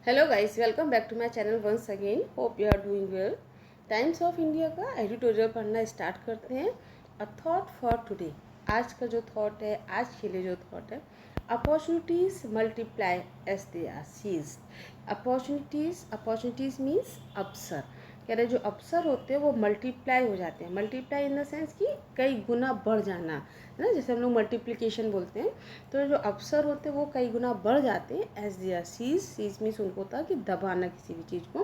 Hello guys, welcome back to my channel once again. Hope you are doing well. Times of India का editorial पढ़ना start करते हैं। A thought for today. आज का जो thought है, आज के लिए जो थॉट है, opportunities multiply as they are seized. Opportunities means अवसर। कह रहे जो अवसर होते हैं वो मल्टीप्लाई हो जाते हैं। मल्टीप्लाई इन द सेंस कि कई गुना बढ़ जाना, है ना। जैसे हम लोग मल्टीप्लिकेशन बोलते हैं, तो जो अवसर होते हैं वो कई गुना बढ़ जाते हैं। As they are seize means उनको होता है कि दबाना किसी भी चीज़ को।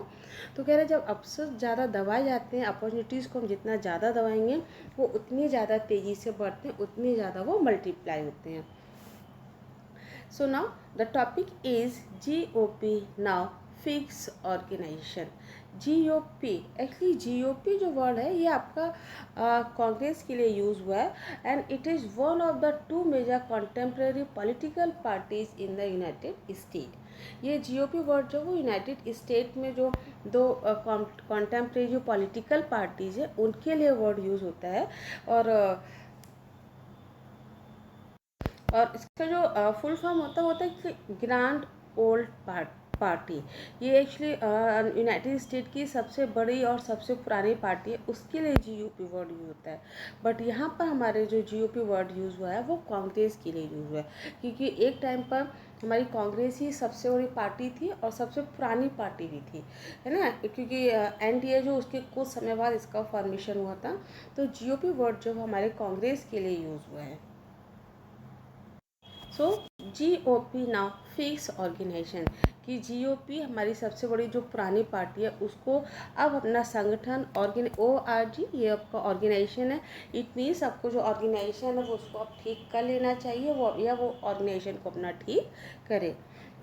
तो कह रहे जब अवसर ज़्यादा दबाए जाते हैं, अपॉर्चुनिटीज़ को हम जितना ज़्यादा दबाएंगे वो उतनी ज़्यादा तेज़ी से बढ़ते हैं, उतनी ज़्यादा वो मल्टीप्लाई होते हैं। So now the topic is GOP now fix organisation. GOP actually GOP जो वर्ड है ये आपका कांग्रेस के लिए यूज़ हुआ है and it is one of the two major contemporary political parties in the United State. ये GOP वर्ड जो वो यूनाइटेड स्टेट में जो दो कॉन्टेम्प्रेरी जो पॉलिटिकल पार्टीज है उनके लिए वर्ड यूज़ होता है। और इसका जो फुल फॉर्म होता है कि ग्रैंड ओल्ड पार्टी। ये एक्चुअली यूनाइटेड स्टेट की सबसे बड़ी और सबसे पुरानी पार्टी है, उसके लिए GOP वर्ड यूज होता है। बट यहाँ पर हमारे जो GOP वर्ड यूज़ हुआ है वो कांग्रेस के लिए यूज़ हुआ है, क्योंकि एक टाइम पर हमारी कांग्रेस ही सबसे बड़ी पार्टी थी और सबसे पुरानी पार्टी भी थी, है ना। क्योंकि NDA जो उसके कुछ समय बाद इसका फॉर्मेशन हुआ था, तो GOP वर्ड जो हमारे कांग्रेस के लिए यूज़ हुआ है। सो GOP नाउ फिक्स ऑर्गेनाइजेशन कि GOP हमारी सबसे बड़ी जो पुरानी पार्टी है उसको अब अपना संगठन ORG ये आपका ऑर्गेनाइजेशन है। इट मीन्स आपको जो ऑर्गेनाइजेशन है वो उसको आप ठीक कर लेना चाहिए, वो ऑर्गेनाइजेशन को अपना ठीक करे।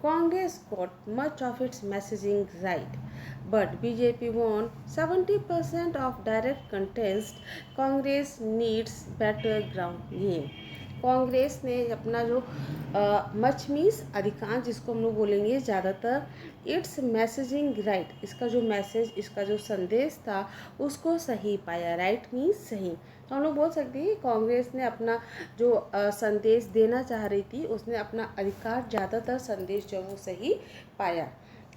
Congress got much of its messaging right but BJP won 70% of direct contest. Congress needs better ground game. Congress ने अपना जो मच मीन्स अधिकांश, जिसको हम लोग बोलेंगे ज़्यादातर, इट्स मैसेजिंग राइट, इसका जो मैसेज, इसका जो संदेश था उसको सही पाया। राइट मीन्स सही। तो हम लोग बोल सकते हैं कि कांग्रेस ने अपना जो संदेश देना चाह रही थी उसने अपना अधिकार ज़्यादातर संदेश जो वो सही पाया।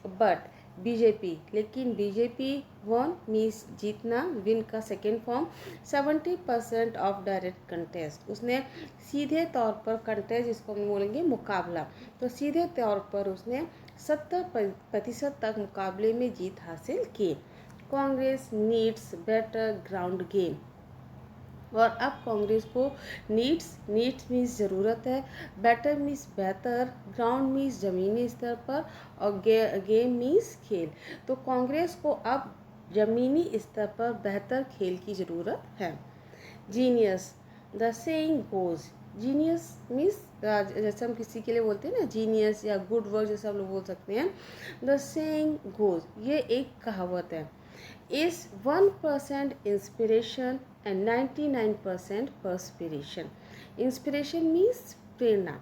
बट लेकिन बीजेपी वन मीन्स जीतना, विन का second form 70% of direct contest. उसने सीधे तौर पर कंटेस्ट, जिसको हम बोलेंगे मुकाबला, तो सीधे तौर पर उसने 70% तक मुकाबले में जीत हासिल की। Congress needs better ground game. और अब कांग्रेस को नीड्स मीन्स ज़रूरत है, बेटर मीन्स बेहतर, ग्राउंड मीन्स ज़मीनी स्तर पर, और गेम मीन्स खेल। तो कांग्रेस को अब ज़मीनी स्तर पर बेहतर खेल की ज़रूरत है। Genius the saying goes. Genius means जैसे हम किसी के लिए बोलते हैं ना जीनियस या गुड वर्क, जैसे हम लोग बोल सकते हैं। द सेइंग गोज ये एक कहावत है, is 1% inspiration and 99% perspiration. Inspiration means Prerna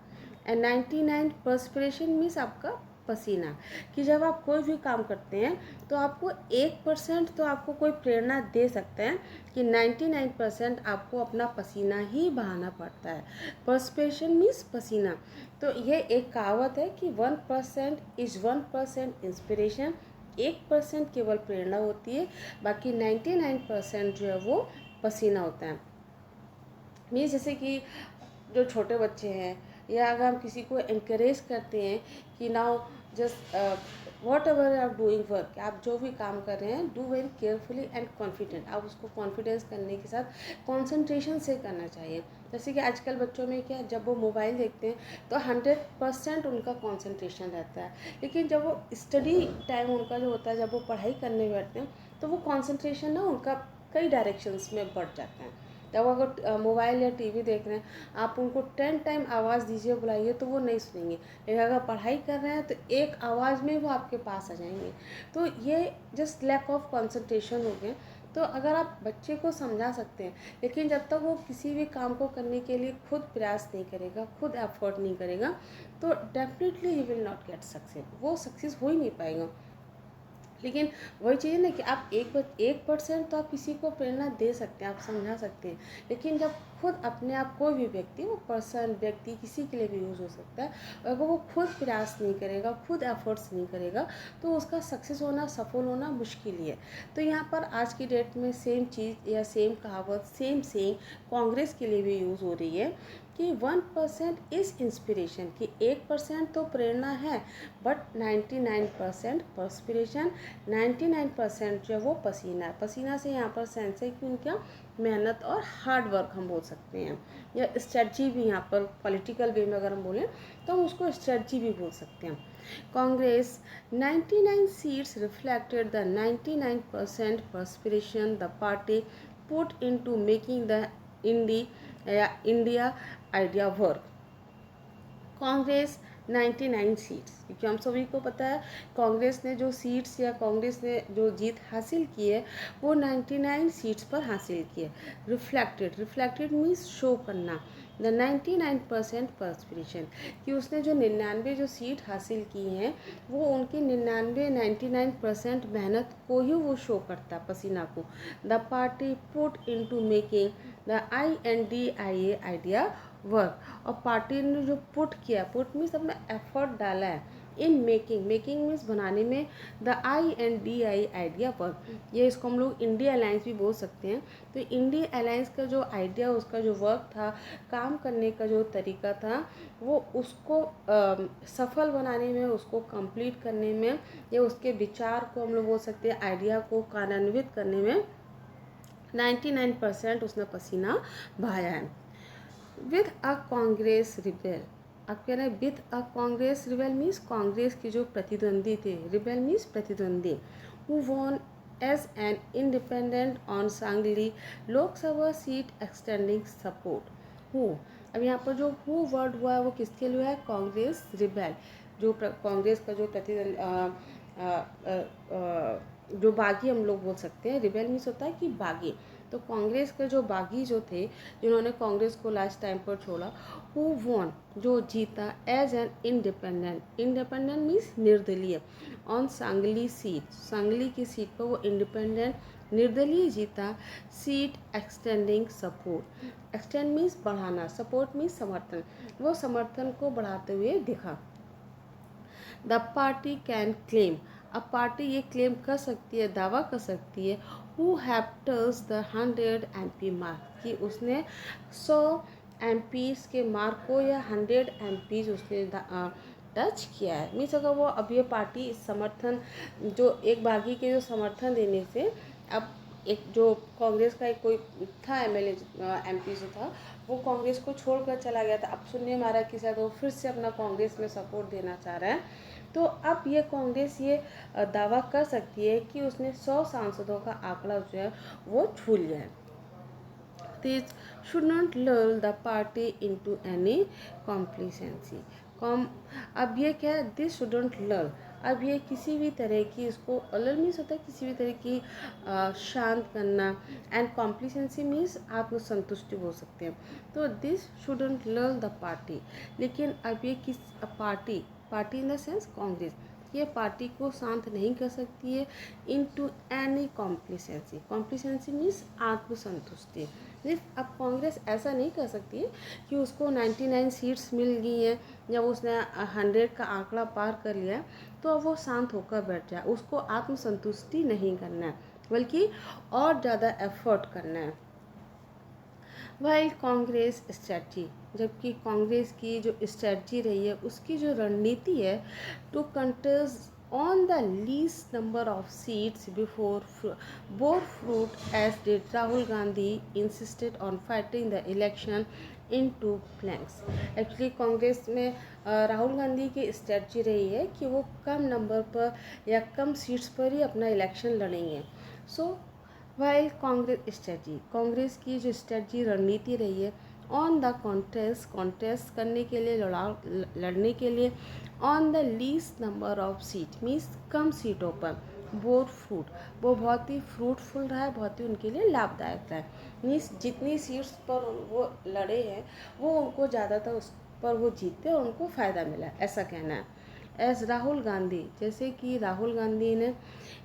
and 99 perspiration means आपका पसीना। कि जब आप कोई भी काम करते हैं तो आपको 1% तो आपको कोई प्रेरणा दे सकते हैं, कि 99% आपको अपना पसीना ही बहाना पड़ता है। पर्सपिरेशन मीन्स पसीना। तो ये एक कहावत है कि 1% इज 1% इंस्पिरेशन, 1% केवल प्रेरणा होती है, बाकी 99% जो है वो पसीना होता है। मीन्स जैसे कि जो छोटे बच्चे हैं, या अगर हम किसी को इनकरेज करते हैं कि now just whatever are doing work, आप जो भी काम कर रहे हैं do very carefully and confident, आप उसको कॉन्फिडेंस करने के साथ कंसंट्रेशन से करना चाहिए। जैसे कि आजकल बच्चों में क्या, जब वो मोबाइल देखते हैं तो 100% उनका कंसंट्रेशन रहता है, लेकिन जब वो स्टडी टाइम उनका जो होता है, जब वो पढ़ाई करने बैठते हैं तो वो कंसंट्रेशन ना उनका कई डायरेक्शंस में बढ़ जाता है। जब अगर मोबाइल या टीवी देख रहे हैं, आप उनको 10 टाइम आवाज़ दीजिए, बुलाइए, तो वो नहीं सुनेंगे। लेकिन अगर पढ़ाई कर रहे हैं तो एक आवाज़ में वो आपके पास आ जाएंगे। तो ये जस्ट लैक ऑफ कंसंट्रेशन हो गया। तो अगर आप बच्चे को समझा सकते हैं, लेकिन जब तक वो किसी भी काम को करने के लिए खुद प्रयास नहीं करेगा, खुद एफर्ट नहीं करेगा, तो definitely he will not get success, वो सक्सेस हो ही नहीं पाएगा। लेकिन वही चीज़ है ना कि आप 1% तो आप किसी को प्रेरणा दे सकते हैं, आप समझा सकते हैं, लेकिन जब खुद अपने आप कोई भी व्यक्ति, वो पर्सन व्यक्ति किसी के लिए भी यूज़ हो सकता है, अगर वो खुद प्रयास नहीं करेगा, खुद एफर्ट्स नहीं करेगा, तो उसका सक्सेस होना, सफल होना मुश्किल ही है। तो यहाँ पर आज की डेट में सेम चीज़ या सेम कहावत, सेम सेइंग कांग्रेस के लिए भी यूज़ हो रही है कि 1% इज़ इंस्पिरेशन, कि 1% तो प्रेरणा है, बट 99% पर्सपिरेशन, 99% जो वो पसीना है। पसीना से यहाँ पर सेंस है कि उनका मेहनत और हार्ड वर्क हम बोल सकते हैं, या स्ट्रेटजी भी, यहाँ पर पॉलिटिकल वे में अगर हम बोलें तो हम उसको स्ट्रेटजी भी बोल सकते हैं। Congress 99 seats reflected the 99% perspiration the party put into making the India idea work. Congress 99 seats, क्योंकि हम सभी को पता है कांग्रेस ने जो सीट्स या कांग्रेस ने जो जीत हासिल की है वो 99 सीट्स पर हासिल की है। रिफ्लेक्टेड मीन्स शो करना, द 99% पर्सपिरेशन, कि उसने जो 99 जो सीट हासिल की हैं वो उनकी 99 मेहनत को ही वो शो करता, पसीना को। The party put into making the INDIA idea work, और पार्टी ने जो पुट किया, पुट मीन्स अपना एफर्ट डाला है, इन मेकिंग मीन्स बनाने में, द INDI आइडिया वर्क, ये इसको हम लोग इंडिया अलायंस भी बोल सकते हैं। तो इंडिया अलायंस का जो आइडिया, उसका जो वर्क था, काम करने का जो तरीका था, वो उसको सफल बनाने में, उसको कंप्लीट करने में, या उसके विचार को हम लोग बोल सकते हैं, आइडिया को कार्यान्वित करने में 99% उसने पसीना बहाया है। विद अ कांग्रेस रिबेल, आप कह रहे हैं with a Congress rebel means Congress के जो प्रतिद्वंदी थे, रिबेल मीन्स प्रतिद्वंदी, who won as an independent on Sangli Lok Sabha seat extending support. Who, अब यहाँ पर जो हु वर्ड हुआ है वो किसके लिए है, कांग्रेस रिबेल, जो कांग्रेस का जो जो बागी हम लोग बोल सकते हैं, रिबेल मीन्स होता है कि बागी। तो कांग्रेस के जो बागी जो थे, जिन्होंने कांग्रेस को लास्ट टाइम पर छोड़ा, हु वॉन जो जीता, एज एन इंडिपेंडेंट मीन्स निर्दलीय, ऑन सांगली सीट, सांगली की सीट पर वो इंडिपेंडेंट निर्दलीय जीता, seat extending support, extend means बढ़ाना, सपोर्ट मीन्स समर्थन, वो समर्थन को बढ़ाते हुए दिखा। द पार्टी कैन क्लेम, अब पार्टी ये क्लेम कर सकती है, दावा कर सकती है, who have touch the 100 MP mark, कि उसने 100 MPs के मार्क को, या 100 MPs उसने टच किया है। मीन्स अगर वो, अब ये पार्टी समर्थन, जो एक बागी के जो समर्थन देने से, अब एक जो कांग्रेस का एक कोई था MLA MP जो था, वो कांग्रेस को छोड़कर चला गया था, अब सुनने में आ रहा है कि शायद वो फिर से अपना कांग्रेस में सपोर्ट देना चाह रहा है। तो अब ये कांग्रेस ये दावा कर सकती है कि उसने 100 सांसदों का आंकड़ा जो है वो छू लिया है। This should not lull the party into any complacency. अब ये क्या है, दिस शुडंट लल, अब ये किसी भी तरह की, इसको लल मीन्स होता है किसी भी तरह की शांत करना, एंड कॉम्प्लिसेंसी मीन्स आप संतुष्टि बोल सकते हैं। तो दिस शुडंट लल द पार्टी, लेकिन अब ये किस party, party in the sense Congress, ये पार्टी को शांत नहीं कर सकती है into any complacency, complacency means आत्मसंतुष्टि। अब कांग्रेस ऐसा नहीं कर सकती है कि उसको 99 सीट्स मिल गई हैं, या उसने 100 का आंकड़ा पार कर लिया तो अब वो शांत होकर बैठ जाए, उसको आत्मसंतुष्टि नहीं करना है, बल्कि और ज़्यादा एफर्ट करना है। वाइल कांग्रेस स्ट्रेटजी, जबकि कांग्रेस की जो स्ट्रेटजी रही है, उसकी जो रणनीति है, to contest on the least number of seats bore fruit, as did Rahul Gandhi insisted on fighting the election in two flanks। Actually Congress में राहुल गांधी की स्ट्रेटजी रही है कि वो कम नंबर पर या कम सीट्स पर ही अपना इलेक्शन लड़ेंगे। So while Congress strategy, Congress की जो स्ट्रेटजी रणनीति रही है, ऑन द कॉन्टेस्ट करने के लिए, लड़ने के लिए, on the least number of seat means कम सीटों पर, बोर फ्रूट, वो बहुत ही फ्रूटफुल रहा है, बहुत ही उनके लिए लाभदायक रहा है। मीन्स जितनी सीट्स पर वो लड़े हैं वो उनको ज़्यादातर उस पर वो जीतते और उनको फ़ायदा मिला, ऐसा कहना है। एज राहुल गांधी, जैसे कि राहुल गांधी ने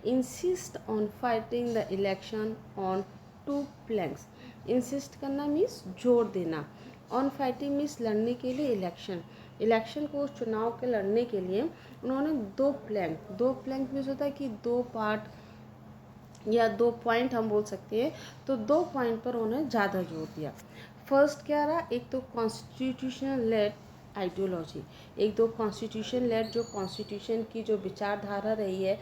insist on fighting the election on two planks. Insist करना मीन्स जोर देना, ऑन फाइटिंग मीन्स लड़ने के लिए इलेक्शन को, चुनाव के लड़ने के लिए उन्होंने दो प्लैंक मीन्स होता है कि दो पार्ट या दो पॉइंट हम बोल सकते हैं, तो दो पॉइंट पर उन्होंने ज़्यादा जोर दिया। फर्स्ट क्या रहा, एक तो कॉन्स्टिट्यूशनल लेड आइडियोलॉजी, एक दो कॉन्स्टिट्यूशन लेड, जो कॉन्स्टिट्यूशन की जो विचारधारा रही है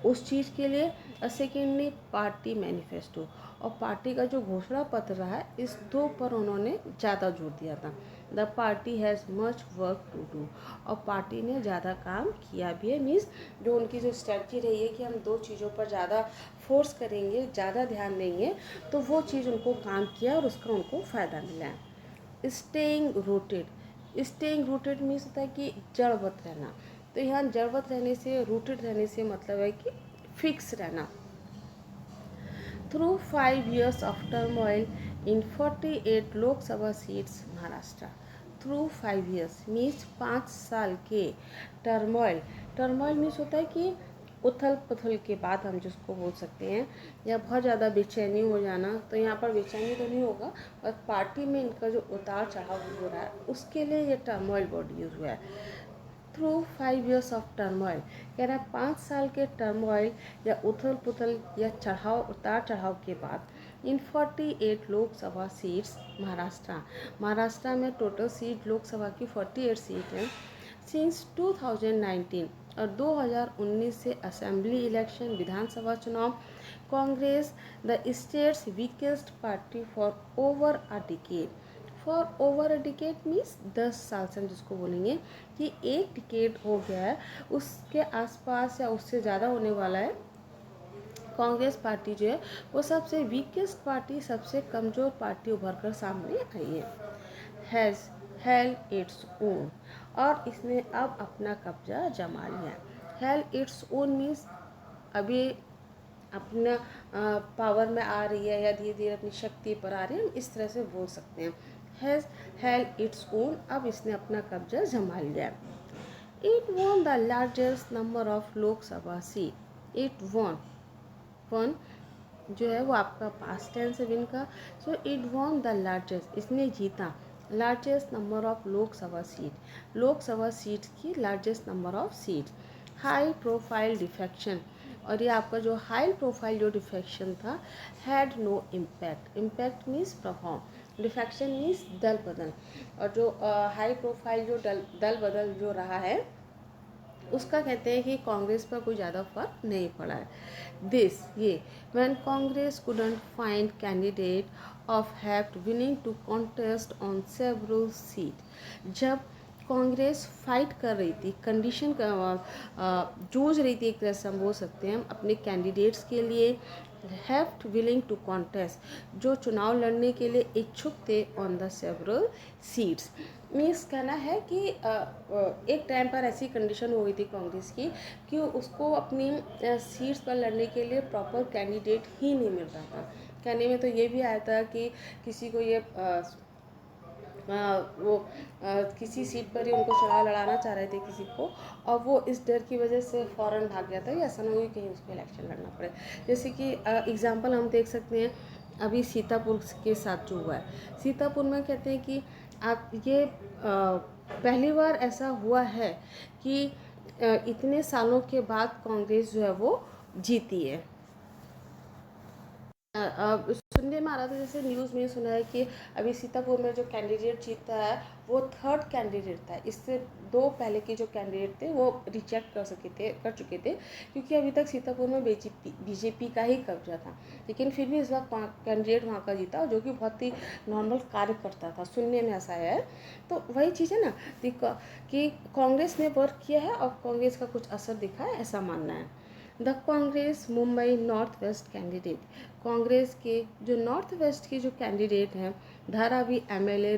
उस चीज़ के लिए, और सेकेंडली पार्टी मैनिफेस्टो, और पार्टी का जो घोषणा पत्र रहा है, इस दो पर उन्होंने ज़्यादा जोर दिया था। The party has much work to do, और पार्टी ने ज़्यादा काम किया भी है, मीन्स जो उनकी जो स्ट्रेटजी रही है कि हम दो चीज़ों पर ज़्यादा फोर्स करेंगे, ज़्यादा ध्यान देंगे, तो वो चीज़ उनको काम किया और उसका उनको फ़ायदा मिला है। स्टेइंग रूटेड मीन्स होता है कि जड़वत रहना, तो यहाँ जड़वत रहने से, रूटेड रहने से मतलब है कि फिक्स रहना। Through 5 years of turmoil in 48 Lok Sabha seats Maharashtra, through 5 years means 5 साल के टर्मोइल मीन्स होता है कि उथल पुथल के बाद हम जिसको बोल सकते हैं, या बहुत ज़्यादा बेचैनी हो जाना, तो यहाँ पर बेचैनी तो नहीं होगा, पर पार्टी में इनका जो उतार चढ़ाव हो रहा है उसके लिए ये टर्मोइल वर्ड यूज हुआ है। थ्रू 5 years ऑफ टर्मोइल, कह रहा है 5 साल के टर्मोइल या उथल पुथल या उतार चढ़ाव के बाद इन 48 लोकसभा सीट्स महाराष्ट्र में टोटल सीट लोकसभा की 48 सीट हैं। सिंस 2019 और 2019 से असेंबली इलेक्शन, विधानसभा चुनाव, Congress the states weakest party for over a decade means 10 साल से हम जिसको बोलेंगे कि एक डिकेड हो गया है, उसके आसपास या उससे ज़्यादा होने वाला है। कांग्रेस पार्टी जो है वो सबसे वीकेस्ट पार्टी, सबसे कमज़ोर पार्टी उभर कर सामने आई है। हैज़ हेल्ड इट्स ओन, और इसने अब अपना कब्जा जमा लिया। हेल्ड इट्स ओन मीन्स अभी अपना पावर में आ रही है या धीरे धीरे अपनी शक्ति पर आ रही है, हम इस तरह से बोल सकते हैं। हैज़ हेल्ड इट्स ओन, अब इसने अपना कब्जा जमा लिया। It won the largest number of Lok Sabha seat, it won जो है वो आपका पास्ट टेंस है विन का, so it won the largest, इसने जीता largest number of Lok Sabha seat की largest number of seat. High profile defection, और ये आपका जो हाई प्रोफाइल जो डिफेक्शन था, हैड नो इम्पैक्ट मीन्स प्रभाव, डिफेक्शन मीन्स दल बदल, और जो हाई प्रोफाइल जो दल बदल जो रहा है उसका कहते हैं कि कांग्रेस पर कोई ज़्यादा फर्क नहीं पड़ा है। ये when Congress couldn't find candidate of happed winning to contest on several seat, जब कांग्रेस फाइट कर रही थी, कंडीशन जूझ रही थी, एक तरह से हम बोल सकते हैं अपने कैंडिडेट्स के लिए, हैप्ड विलिंग टू कॉन्टेस्ट, जो चुनाव लड़ने के लिए इच्छुक थे, on the several seats means कहना है कि एक टाइम पर ऐसी कंडीशन हो गई थी कांग्रेस की कि उसको अपनी सीट्स पर लड़ने के लिए प्रॉपर कैंडिडेट ही नहीं मिल रहा था। कहने में तो ये भी आया था कि किसी को ये किसी सीट पर ही उनको चुनाव लड़ाना चाह रहे थे किसी को, और वो इस डर की वजह से फ़ौरन भाग गया था, ऐसा ना हो कि कहीं उसको इलेक्शन लड़ना पड़े। जैसे कि एग्जांपल हम देख सकते हैं अभी सीतापुर के साथ जो हुआ है। सीतापुर में कहते हैं कि आप ये पहली बार ऐसा हुआ है कि इतने सालों के बाद कांग्रेस जो है वो जीती है। सुनने में आ रहा था, जैसे न्यूज़ में सुना है कि अभी सीतापुर में जो कैंडिडेट जीता है वो थर्ड कैंडिडेट था, इससे दो पहले के जो कैंडिडेट थे वो रिजेक्ट कर चुके थे, क्योंकि अभी तक सीतापुर में बीजेपी का ही कब्जा था, लेकिन फिर भी इस बार कैंडिडेट वहाँ का जीता, जो कि बहुत ही नॉर्मल कार्यकर्ता था, सुनने में ऐसा है। तो वही चीज़ है ना कि कांग्रेस ने वर्क किया है और कांग्रेस का कुछ असर दिखा है, ऐसा मानना है। The Congress Mumbai north west candidate, Congress के जो नॉर्थ वेस्ट के जो कैंडिडेट हैं, धारावी एमएलए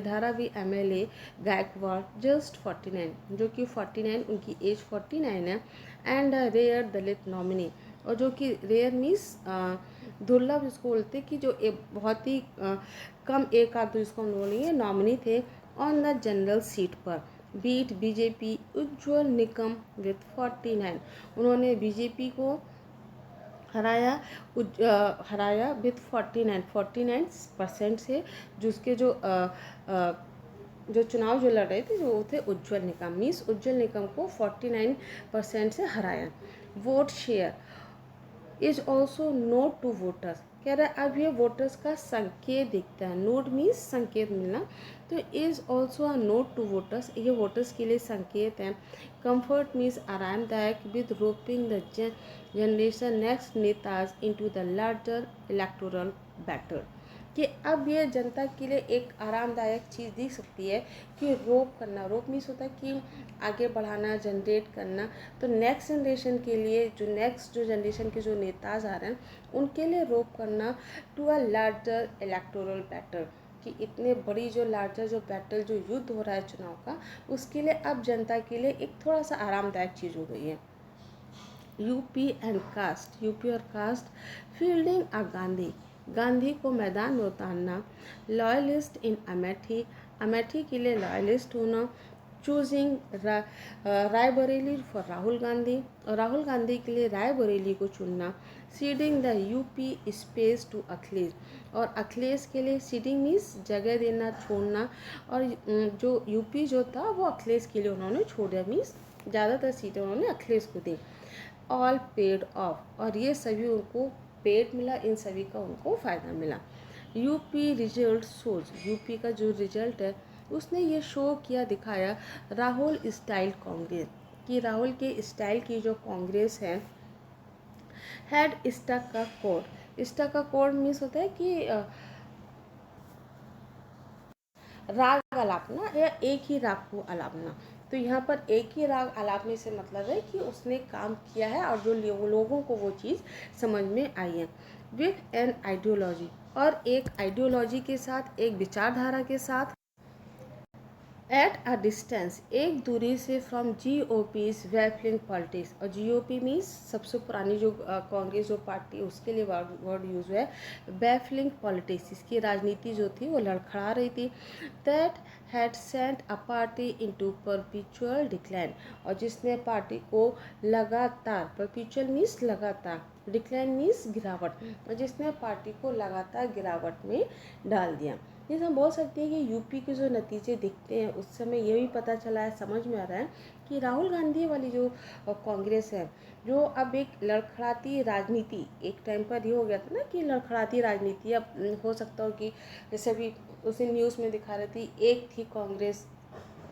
गायकवाड़, जस्ट 49, जो कि 49 उनकी एज 49 है, एंड रेयर दलित नॉमिनी, और जो कि रेयर मीन्स दुर्लभ जिसको बोलते कि जो बहुत ही कम एक आध जिसको हम बोलेंगे नॉमिनी थे ऑन द जनरल सीट पर, beat BJP Ujjwal Nikam with 49। उन्होंने बीजेपी को हराया विथ 49% से, जिसके जो चुनाव जो लड़ रहे थे वो थे उज्ज्वल निकम। मीन्स उज्ज्वल निकम को 49% से हराया। Vote share is also note to voters, कह रहा है अब ये वोटर्स का संकेत दिखता है। नोट मीन्स संकेत मिलना, तो is also a note to voters, ये वोटर्स के लिए संकेत है। कंफर्ट मीन्स आरामदायक with roping the generation next netas into the larger electoral battle, कि अब ये जनता के लिए एक आरामदायक चीज़ दिख सकती है कि रोप करना। रोप मीन्स होता है कि आगे बढ़ाना, जनरेट करना। तो नेक्स्ट जनरेशन के लिए जो जनरेशन के जो नेताज आ रहे हैं उनके लिए रोप करना to a larger electoral battle, कि इतने बड़ी जो लार्जर जो बैटल जो युद्ध हो रहा है चुनाव का, उसके लिए अब जनता के लिए एक थोड़ा सा आरामदायक चीज़ हो गई है। यूपी एंड कास्ट, यूपी और कास्ट, फील्डिंग आ गांधी को मैदान में उतारना। लॉयलिस्ट इन अमेठी, अमेठी के लिए लॉयलिस्ट होना। चूजिंग रायबरेली फॉर राहुल गांधी, और राहुल गांधी के लिए रायबरेली को चुनना। Ceding the UP space to Akhilesh, और अखिलेश के लिए सीडिंग मीन्स जगह देना, छोड़ना। और जो यूपी जो था वो अखिलेश के लिए उन्होंने छोड़ दिया, मीन्स ज़्यादातर सीटें उन्होंने अखिलेश को दी। ऑल पेड ऑफ, और ये सभी उनको पेड मिला, इन सभी का उनको फ़ायदा मिला। यूपी रिजल्ट शोज, यूपी का जो रिजल्ट है उसने ये शो किया, दिखाया राहुल स्टाइल कांग्रेस, कि राहुल के स्टाइल की जो कांग्रेस है। हैड स्टक का कोड, स्टक का कोड मीन्स होता है कि राग अलापना या एक ही राग को अलापना। तो यहाँ पर एक ही राग अलापने से मतलब है कि उसने काम किया है और जो लोगों को वो चीज़ समझ में आई है। विथ एन आइडियोलॉजी, और एक आइडियोलॉजी के साथ, एक विचारधारा के साथ। एट अ डिस्टेंस, एक दूरी से, फ्रॉम GOP's बैफलिंग पॉलिटिक्स, और GOP मीन्स सबसे पुरानी जो कांग्रेस जो पार्टी, उसके लिए वर्ड यूज है बैफलिंग पॉलिटिक्स, इसकी राजनीति जो थी वो लड़खड़ा रही थी। That had sent a party into perpetual decline, और जिसने पार्टी को लगातार, परपिचुअल मीन्स लगातार, डिक्लाइन मीन्स गिरावट, और जिसने पार्टी को लगातार गिरावट में डाल दिया। जैसे हम बोल सकते हैं कि यूपी के जो नतीजे दिखते हैं उस समय ये भी पता चला है, समझ में आ रहा है कि राहुल गांधी वाली जो कांग्रेस है, जो अब एक लड़खड़ाती राजनीति, एक टाइम पर ये हो गया था ना कि लड़खड़ाती राजनीति, अब हो सकता हो कि जैसे अभी उसी न्यूज़ में दिखा रही थी, एक थी कांग्रेस,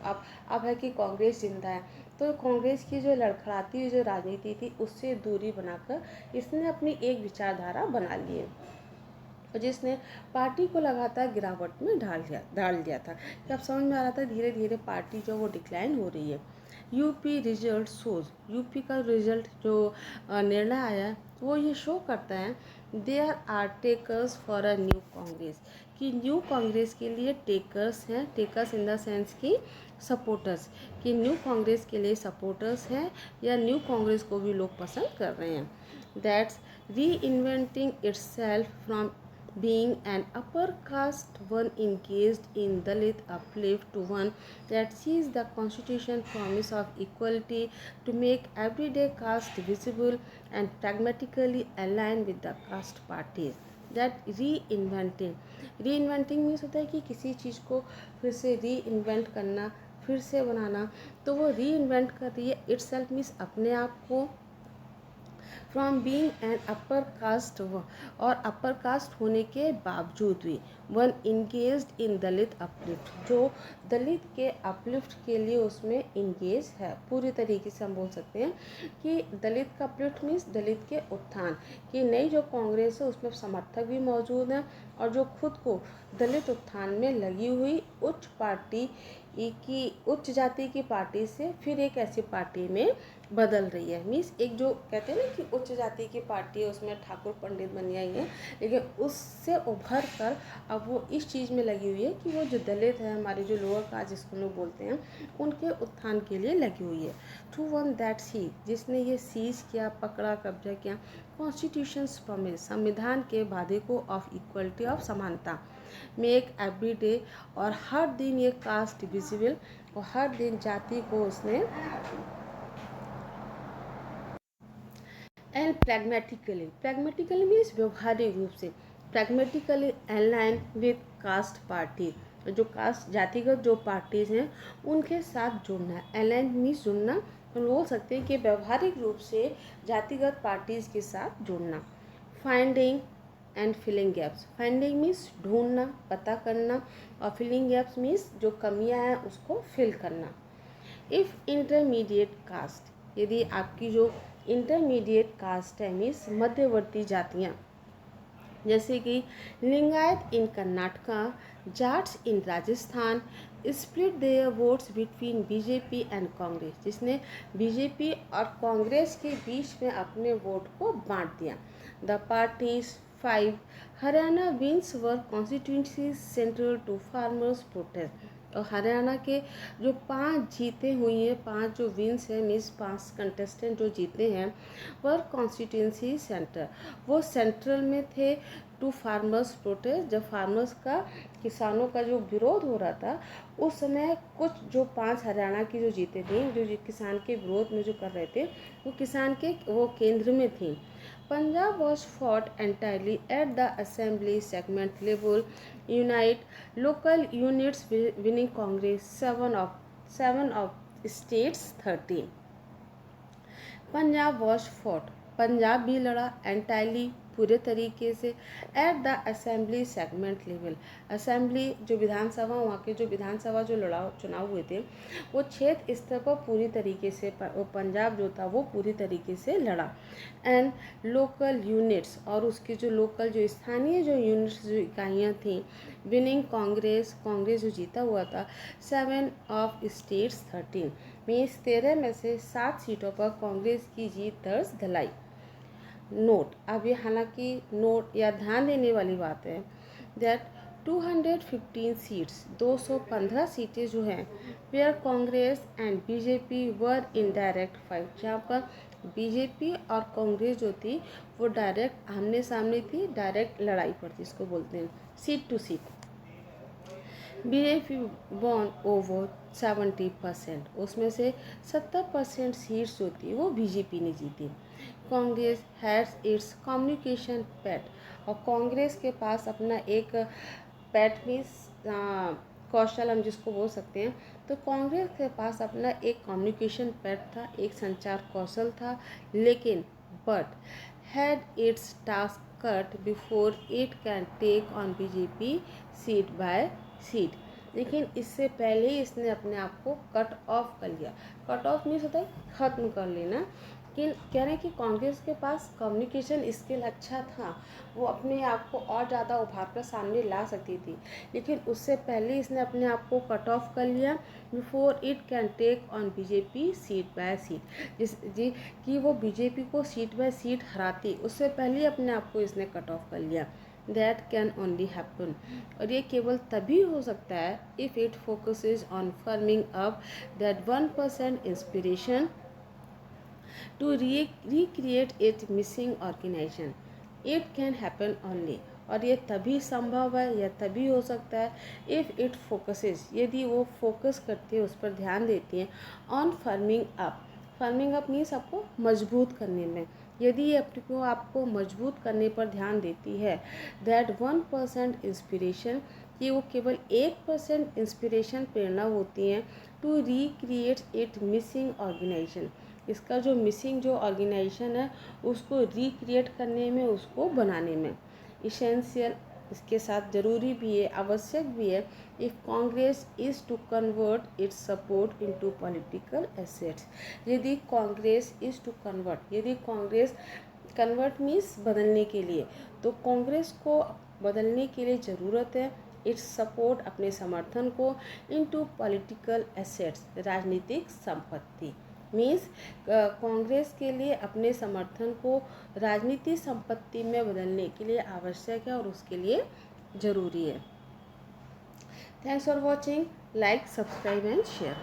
अब है कि कांग्रेस जिंदा है। तो कांग्रेस की जो लड़खड़ाती जो राजनीति थी उससे दूरी बनाकर इसने अपनी एक विचारधारा बना ली है, और जिसने पार्टी को लगातार गिरावट में डाल दिया था। कि अब समझ में आ रहा था धीरे धीरे पार्टी जो वो डिक्लाइन हो रही है। यूपी रिजल्ट शोज, यूपी का रिजल्ट जो निर्णय आया है वो ये शो करता है there are takers for a new Congress, कि न्यू कांग्रेस के लिए टेकर्स हैं, टेकर्स इन द सेंस की सपोर्टर्स, कि न्यू कांग्रेस के लिए सपोर्टर्स हैं या न्यू कांग्रेस को भी लोग पसंद कर रहे हैं। दैट्स री inventing itself from being an upper caste, one engaged in Dalit uplift, to one that sees the constitution promise of equality to make everyday caste visible and pragmatically align with the caste parties. That reinventing means होता है कि किसी चीज़ को फिर से reinvent करना, फिर से बनाना। तो वो रीइन्वेंट कर रही है, itself means अपने आप को, from being an upper caste, और अपर कास्ट होने के बावजूद भी वन इंगेज्ड इन दलित अपलिफ्ट, जो दलित के अपलिफ्ट के लिए उसमें इंगेज है। पूरी तरीके से हम बोल सकते हैं कि दलित का अपलिफ्ट मीन्स दलित के उत्थान, कि नई जो कांग्रेस है उसमें समर्थक भी मौजूद हैं और जो खुद को दलित उत्थान में लगी हुई उच्च पार्टी की, उच्च जाति की पार्टी से फिर एक ऐसी पार्टी में बदल रही है। मीन्स एक जो कहते हैं ना कि उच्च जाति की पार्टी है, उसमें ठाकुर पंडित बन आई है, लेकिन उससे उभर कर अब वो इस चीज़ में लगी हुई है कि वो जो दलित है, हमारे जो लोअर कास्ट जिसको लोग बोलते हैं, उनके उत्थान के लिए लगी हुई है। टू वन दैट सी, जिसने ये सीज किया, पकड़ा, कब्जा किया कॉन्स्टिट्यूशंस प्रॉमिस, संविधान के वादे को ऑफ इक्वलिटी, ऑफ समानता, मेक एवरी डे, और हर दिन ये कास्ट विजिबल, और हर दिन जाति को उसने एंड प्रैग्मेटिकली मीन्स व्यवहारिक रूप से, pragmatically align with caste party, जो कास्ट जातिगत जो पार्टीज हैं उनके साथ जुड़ना। अलाइन मीन्स जुड़ना, हम बोल सकते हैं कि व्यवहारिक रूप से जातिगत पार्टीज के साथ जुड़ना। Finding and filling gaps, finding means ढूंढना, पता करना, और फिलिंग गैप्स मीन्स जो कमियां हैं उसको फिल करना। इफ़ इंटरमीडिएट कास्ट, यदि आपकी जो इंटरमीडिएट कास्ट है मीन्स मध्यवर्ती जातियाँ, जैसे कि Lingayat in Karnataka, Jats in Rajasthan, split their votes between BJP and Congress, जिसने बीजेपी और कांग्रेस के बीच में अपने वोट को बांट दिया। The parties 5 Haryana wins were constituency central to farmers protest, और हरियाणा के जो 5 जीते हुई हैं, 5 जो विंस हैं मीन्स 5 कंटेस्टेंट जो जीते हैं, वर कॉन्स्टिट्यूंसी सेंटर, वो सेंट्रल में थे टू फार्मर्स प्रोटेस्ट, जब फार्मर्स का, किसानों का जो विरोध हो रहा था उस समय कुछ जो 5 हरियाणा की जो जीते थे, जो किसान के विरोध में जो कर रहे थे, वो किसान के वो केंद्र में थी। Punjab was fought entirely at the assembly segment level, unite local units winning Congress 7 of states 13. Punjab was fought, Punjab भी लड़ा एंटायरली पूरे तरीके से, at the assembly segment level, assembly जो विधानसभा, वहाँ के जो विधानसभा जो चुनाव हुए थे वो क्षेत्र स्तर पर पूरी तरीके से पंजाब जो था वो पूरी तरीके से लड़ा। एंड लोकल यूनिट्स, और उसके जो लोकल जो स्थानीय जो यूनिट्स जो इकाइयाँ थी, विनिंग कांग्रेस, कांग्रेस जो जीता हुआ था 7 ऑफ स्टेट्स 13, मीन्स 13 में से 7 सीटों पर कांग्रेस की जीत दर्ज दिलाई। नोट, अब ये हालांकि नोट या ध्यान देने वाली बात है दैट 215 सीट्स, 215 सीटें जो हैं, where Congress and BJP were in direct fight, जहाँ पर बीजेपी और कांग्रेस जो थी वो डायरेक्ट आमने सामने थी, डायरेक्ट लड़ाई पड़ती, इसको बोलते हैं seat to seat. BJP won over 70%, उसमें से 70% सीट्स जो थी वो बीजेपी ने जीती। Congress has its communication PAT, और कांग्रेस के पास अपना एक पैट मीन्स कौशल हम जिसको बोल सकते हैं, तो कांग्रेस के पास अपना एक कम्युनिकेशन पैट था, एक संचार कौशल था, लेकिन but had its task cut before it can take on BJP seat by seat, लेकिन इससे पहले ही इसने अपने आप को कट ऑफ कर लिया। कट ऑफ मीन्स होता है ख़त्म कर लेना, कि कह रहे हैं कि कांग्रेस के पास कम्युनिकेशन स्किल अच्छा था, वो अपने आप को और ज़्यादा उभार कर सामने ला सकती थी, लेकिन उससे पहले इसने अपने आप को कट ऑफ कर लिया before it can take on BJP seat by seat, कि वो बीजेपी को सीट बाय सीट हराती, उससे पहले अपने आप को इसने कट ऑफ कर लिया। दैट कैन ओनली हैपन, और ये केवल तभी हो सकता है if it focuses on forming up that 1% inspiration to recreate its missing organization. It can happen only, और ये तभी संभव है या तभी हो सकता है इफ़ इट फोकसेस, यदि वो फोकस करती है, उस पर ध्यान देती है, on forming up, forming up means आपको मजबूत करने में, यदि ये आपको मजबूत करने पर ध्यान देती है, दैट 1% इंस्पिरेशन, कि वो केवल 1% इंस्पिरेशन प्रेरणा होती है, to recreate it missing organisation, इसका जो मिसिंग जो ऑर्गेनाइजेशन है उसको रिक्रिएट करने में, उसको बनाने में। इसेंशियल, इसके साथ ज़रूरी भी है, आवश्यक भी है, if Congress is to convert its support into political assets, यदि कांग्रेस इज़ टू कन्वर्ट, यदि कांग्रेस कन्वर्ट मीन्स बदलने के लिए, तो कांग्रेस को बदलने के लिए ज़रूरत है इट्स सपोर्ट, अपने समर्थन को, इनटू पॉलिटिकल एसेट्स, राजनीतिक संपत्ति, मीन्स कांग्रेस के लिए अपने समर्थन को राजनीतिक संपत्ति में बदलने के लिए आवश्यक है और उसके लिए ज़रूरी है। Thanks for watching, like, subscribe and share.